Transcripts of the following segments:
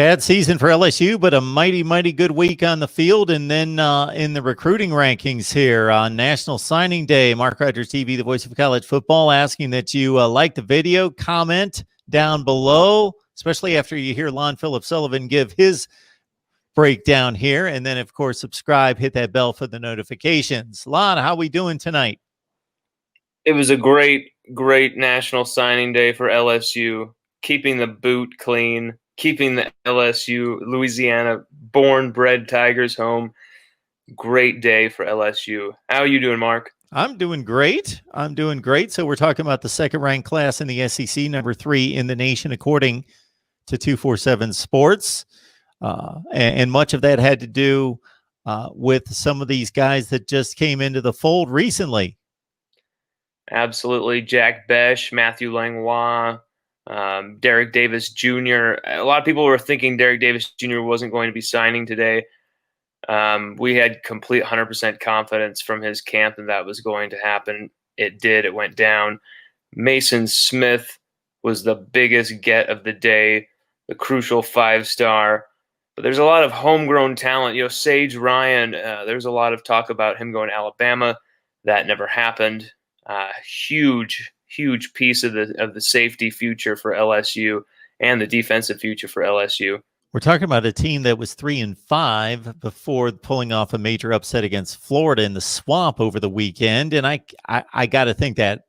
Bad season for LSU, but a mighty, mighty good week on the field. And then in the recruiting rankings here on National Signing Day, MarkRogersTV, the voice of college football, asking that you like the video, comment down below, especially after you hear Lon Phillip Sullivan give his breakdown here. And then, of course, subscribe, hit that bell for the notifications. Lon, how we doing tonight? It was a great, great National Signing Day for LSU, keeping the boot clean, keeping the LSU Louisiana born bred Tigers home. Great day for LSU. How are you doing, Mark? I'm doing great. So we're talking about the second ranked class in the SEC, number 3 in the nation, according to 247 Sports. And much of that had to do with some of these guys that just came into the fold recently. Absolutely. Jack Besh, Matthew Langlois, Derek Davis Jr. A lot of people were thinking Derek Davis Jr. wasn't going to be signing today. We had complete 100% confidence from his camp that was going to happen. It did. It went down. Mason Smith was the biggest get of the day, the crucial 5-star. But there's a lot of homegrown talent. You know, Sage Ryan, there's a lot of talk about him going to Alabama. That never happened. Huge piece of the safety future for LSU and the defensive future for LSU. We're talking about a team that was 3-5 before pulling off a major upset against Florida in the Swamp over the weekend, and I got to think that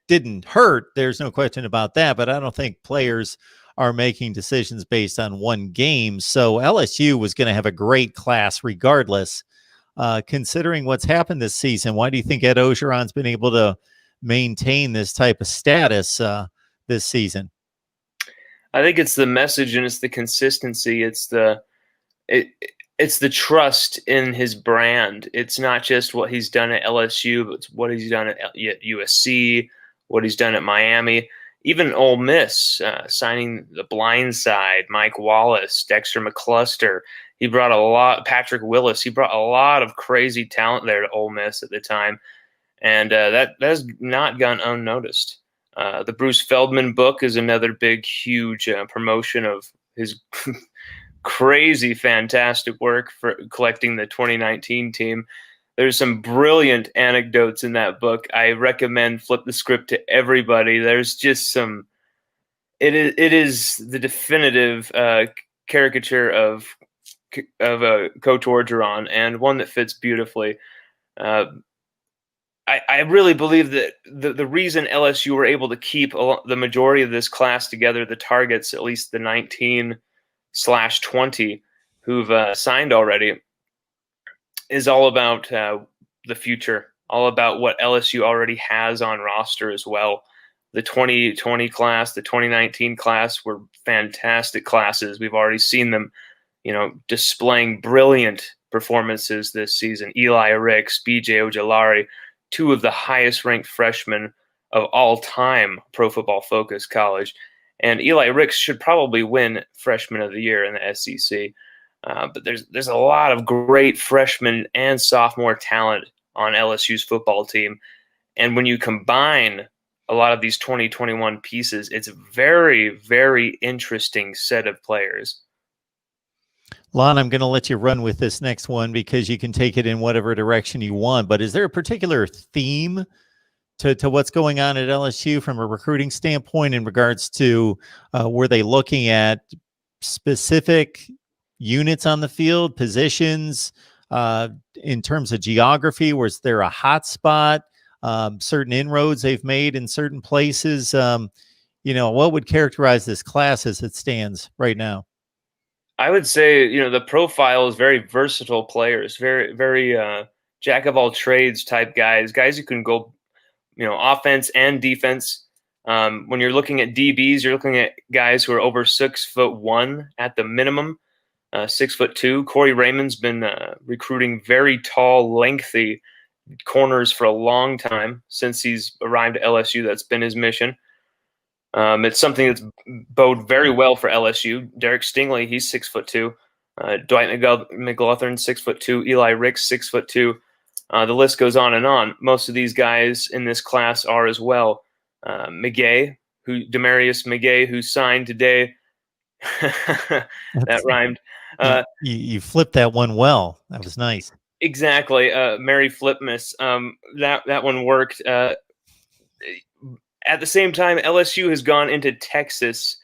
didn't hurt. There's no question about that, but I don't think players are making decisions based on one game. So LSU was going to have a great class regardless. Considering what's happened this season, why do you think Ed Ogeron's been able to maintain this type of status this season? I think it's the message and it's the consistency. It's the trust in his brand. It's not just what he's done at LSU, but it's what he's done at USC, what he's done at Miami, even Ole Miss, signing the blind side, Mike Wallace, Dexter McCluster. He brought a lot, Patrick Willis. He brought a lot of crazy talent there to Ole Miss at the time, and that has not gone unnoticed. The Bruce Feldman book is another big, huge promotion of his crazy, fantastic work for collecting the 2019 team. There's some brilliant anecdotes in that book. I recommend flip the script to everybody. There's just some. It is the definitive caricature of Coach Orgeron, and one that fits beautifully. I really believe that the reason LSU were able to keep the majority of this class together, the targets, at least the 19/20 who've signed already, is all about the future, all about what LSU already has on roster as well. The 2020 class, the 2019 class were fantastic classes. We've already seen them, displaying brilliant performances this season. Eli Ricks, B.J. Ojolari, 2 of the highest ranked freshmen of all time, Pro Football Focus college. And Eli Ricks should probably win Freshman of the Year in the SEC. But there's a lot of great freshman and sophomore talent on LSU's football team. And when you combine a lot of these 2021 pieces, it's a very, very interesting set of players. Lon, I'm going to let you run with this next one because you can take it in whatever direction you want. But is there a particular theme to what's going on at LSU from a recruiting standpoint in regards to were they looking at specific units on the field, positions, in terms of geography? Was there a hot spot, certain inroads they've made in certain places? What would characterize this class as it stands right now? I would say, the profile is very versatile players, very, very jack of all trades type guys who can go, offense and defense. When you're looking at DBs, you're looking at guys who are over 6'1" at the minimum, 6'2". Corey Raymond's been recruiting very tall, lengthy corners for a long time since he's arrived at LSU. That's been his mission. It's something that's bode very well for LSU. Derek Stingley, he's 6'2". Dwight McLaughlin, 6'2". Eli Ricks, 6'2". The list goes on and on. Most of these guys in this class are as well. Demarius Magay, who signed today, That rhymed. You flipped that one well. That was nice. Exactly. Merry Flipmas. That one worked. At the same time, LSU has gone into Texas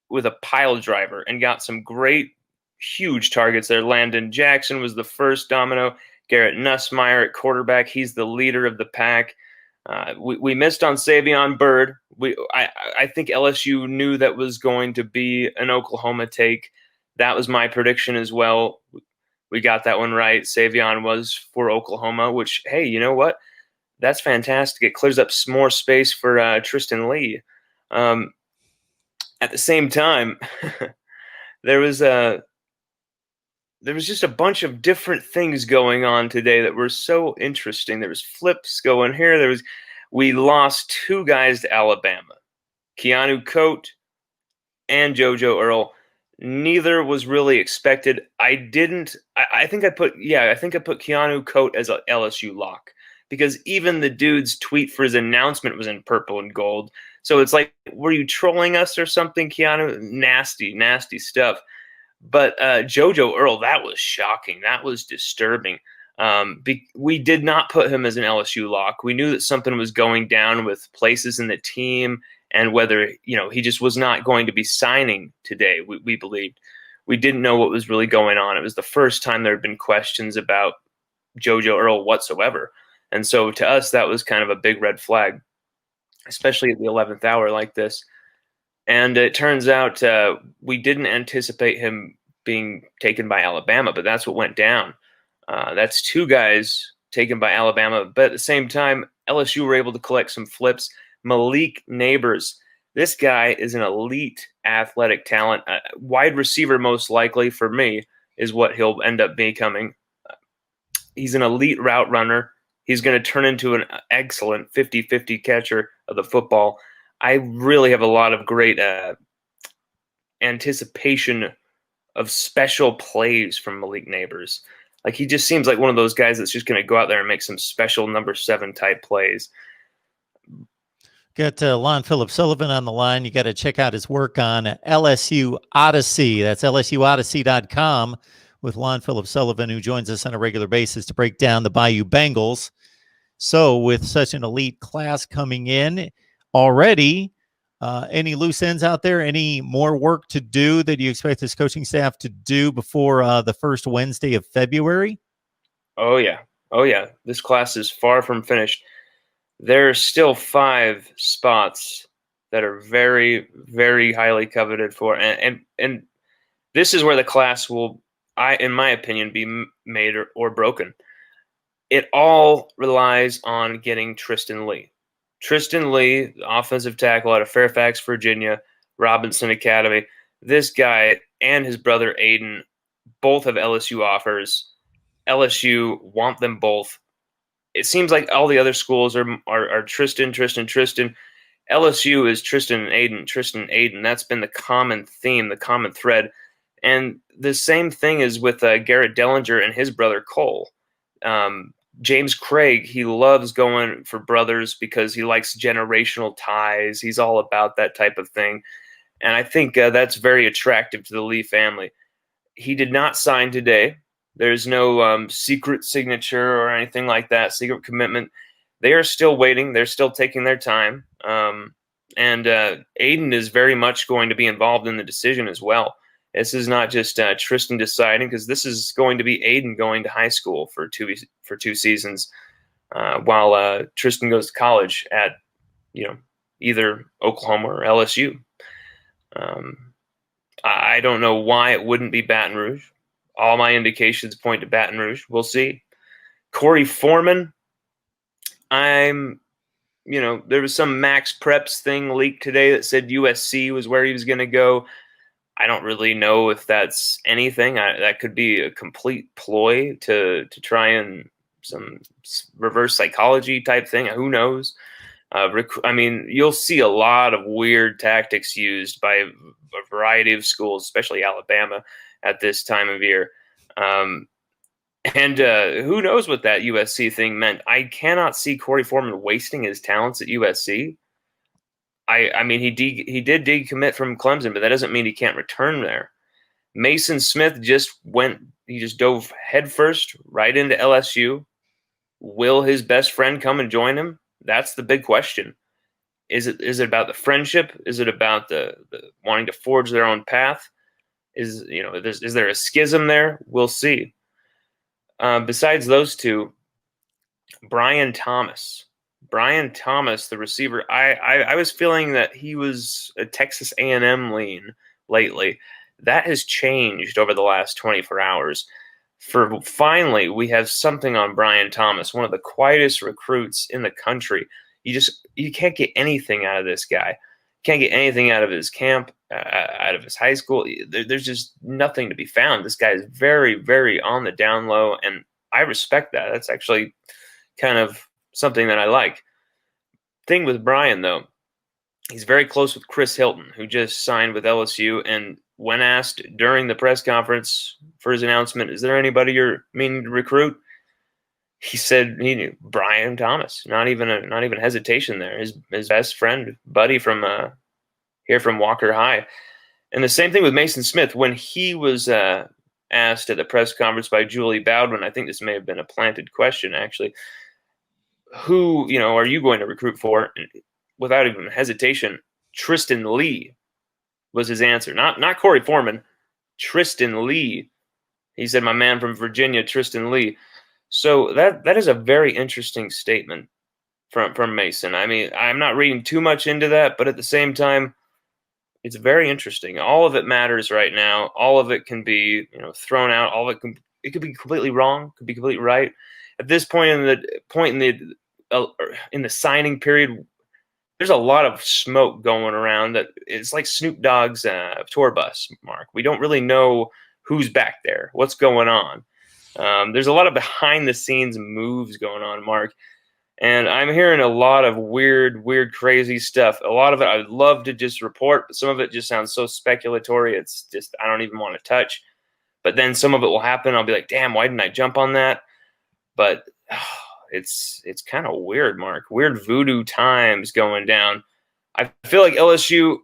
with a pile driver and got some great, huge targets there. Landon Jackson was the first domino. Garrett Nussmeier at quarterback. He's the leader of the pack. We missed on Savion Byrd. I think LSU knew that was going to be an Oklahoma take. That was my prediction as well. We got that one right. Savion was for Oklahoma, which, hey, you know what? That's fantastic. It clears up some more space for Tristan Lee. At the same time, there was just a bunch of different things going on today that were so interesting. There was flips going here. We lost two guys to Alabama, Keanu Coate and JoJo Earl. Neither was really expected. I think I put Keanu Coate as a LSU lock, because even the dude's tweet for his announcement was in purple and gold. So it's like, were you trolling us or something, Keanu? Nasty, nasty stuff. But JoJo Earl, that was shocking. That was disturbing. We did not put him as an LSU lock. We knew that something was going down with places in the team, and whether he just was not going to be signing today. We believed. We didn't know what was really going on. It was the first time there had been questions about JoJo Earl whatsoever. And so to us, that was kind of a big red flag, especially at the 11th hour like this. And it turns out we didn't anticipate him being taken by Alabama, but that's what went down. That's two guys taken by Alabama. But at the same time, LSU were able to collect some flips. Malik Neighbors, this guy is an elite athletic talent. Wide receiver, most likely for me, is what he'll end up becoming. He's an elite route runner. He's going to turn into an excellent 50-50 catcher of the football. I really have a lot of great anticipation of special plays from Malik Neighbors. Like, he just seems like one of those guys that's just going to go out there and make some special number 7 type plays. Got Lon Phillip Sullivan on the line. You got to check out his work on LSU Odyssey. That's LSUOdyssey.com with Lon Phillip Sullivan, who joins us on a regular basis to break down the Bayou Bengals. So with such an elite class coming in already, any loose ends out there? Any more work to do that you expect this coaching staff to do before the first Wednesday of February? Oh, yeah. This class is far from finished. There are still 5 spots that are very, very highly coveted for. And this is where the class will, in my opinion, be made or broken. It all relies on getting Tristan Lee. Tristan Lee, offensive tackle out of Fairfax, Virginia, Robinson Academy. This guy and his brother Aiden both have LSU offers. LSU want them both. It seems like all the other schools are Tristan. LSU is Tristan and Aiden. That's been the common theme, the common thread. And the same thing is with Garrett Dellinger and his brother Cole. James Craig, he loves going for brothers because he likes generational ties. He's all about that type of thing. And I think that's very attractive to the Lee family. He did not sign today. There's no secret signature or anything like that, secret commitment. They are still waiting. They're still taking their time. And Aiden is very much going to be involved in the decision as well. This is not just Tristan deciding, because this is going to be Aiden going to high school for two seasons, while Tristan goes to college at either Oklahoma or LSU. I don't know why it wouldn't be Baton Rouge. All my indications point to Baton Rouge. We'll see. Corey Foreman. There was some Max Preps thing leaked today that said USC was where he was going to go. I don't really know if that's anything. That could be a complete ploy to try and some reverse psychology type thing. Who knows? You'll see a lot of weird tactics used by a variety of schools, especially Alabama, at this time of year. And who knows what that USC thing meant. I cannot see Corey Foreman wasting his talents at USC. I mean, he did decommit from Clemson, but that doesn't mean he can't return there. Mason Smith he just dove headfirst right into LSU. Will his best friend come and join him? That's the big question. Is it about the friendship? Is it about the wanting to forge their own path? Is there a schism there? We'll see. Besides those two, Brian Thomas, the receiver. I was feeling that he was a Texas A&M lean lately. That has changed over the last 24 hours. Finally, we have something on Brian Thomas, one of the quietest recruits in the country. You can't get anything out of this guy. Can't get anything out of his camp, out of his high school. There's just nothing to be found. This guy is very, very on the down low, and I respect that. That's actually kind of something that I like. Thing with Brian, though, he's very close with Chris Hilton, who just signed with LSU, and when asked during the press conference for his announcement, is there anybody you're meaning to recruit? He said he knew Brian Thomas. Not even hesitation there. His best friend, buddy from here from Walker High. And the same thing with Mason Smith. When he was asked at the press conference by Julie Bowden, I think this may have been a planted question, actually. Who, are you going to recruit for? And without even hesitation, Tristan Lee was his answer. Not Corey Foreman, Tristan Lee. He said, my man from Virginia, Tristan Lee. So that is a very interesting statement from Mason. I mean, I'm not reading too much into that, but at the same time, it's very interesting. All of it matters right now. All of it can be, thrown out. All of it could be completely wrong, could be completely right. At this point in the signing period, there's a lot of smoke going around. That it's like Snoop Dogg's tour bus, Mark. We don't really know who's back there, what's going on. There's a lot of behind-the-scenes moves going on, Mark. And I'm hearing a lot of weird, crazy stuff. A lot of it I would love to just report, but some of it just sounds so speculatory. It's just I don't even want to touch. But then some of it will happen. I'll be like, damn, why didn't I jump on that? But it's kind of weird, Mark. Weird voodoo times going down. I feel like LSU,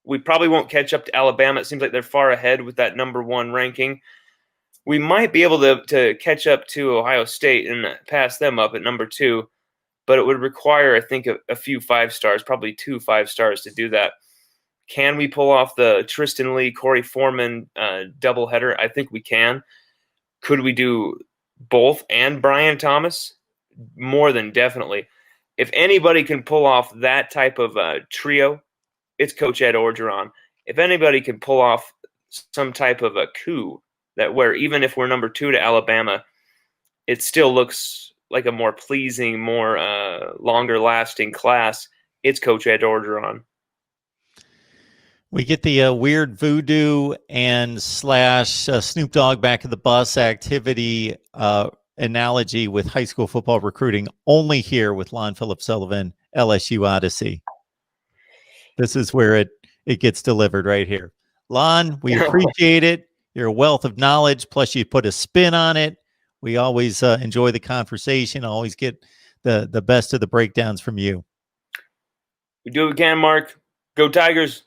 we probably won't catch up to Alabama. It seems like they're far ahead with that #1 ranking. We might be able to catch up to Ohio State and pass them up at #2, but it would require, I think, a few 5 stars, probably 2 5 stars to do that. Can we pull off the Tristan Lee, Corey Foreman doubleheader? I think we can. Could we do both and Brian Thomas? More than definitely. If anybody can pull off that type of trio, it's Coach Ed Orgeron. If anybody can pull off some type of a coup, that where even if we're #2 to Alabama, it still looks like a more pleasing, more longer-lasting class, it's Coach Ed Orgeron. We get the weird voodoo and / Snoop Dogg back of the bus activity analogy with high school football recruiting only here with Lon Philip Sullivan, LSU Odyssey. This is where it gets delivered right here. Lon, we appreciate it. You're a wealth of knowledge, plus you put a spin on it. We always enjoy the conversation, always get the best of the breakdowns from you. We do what we can, Mark. Go Tigers.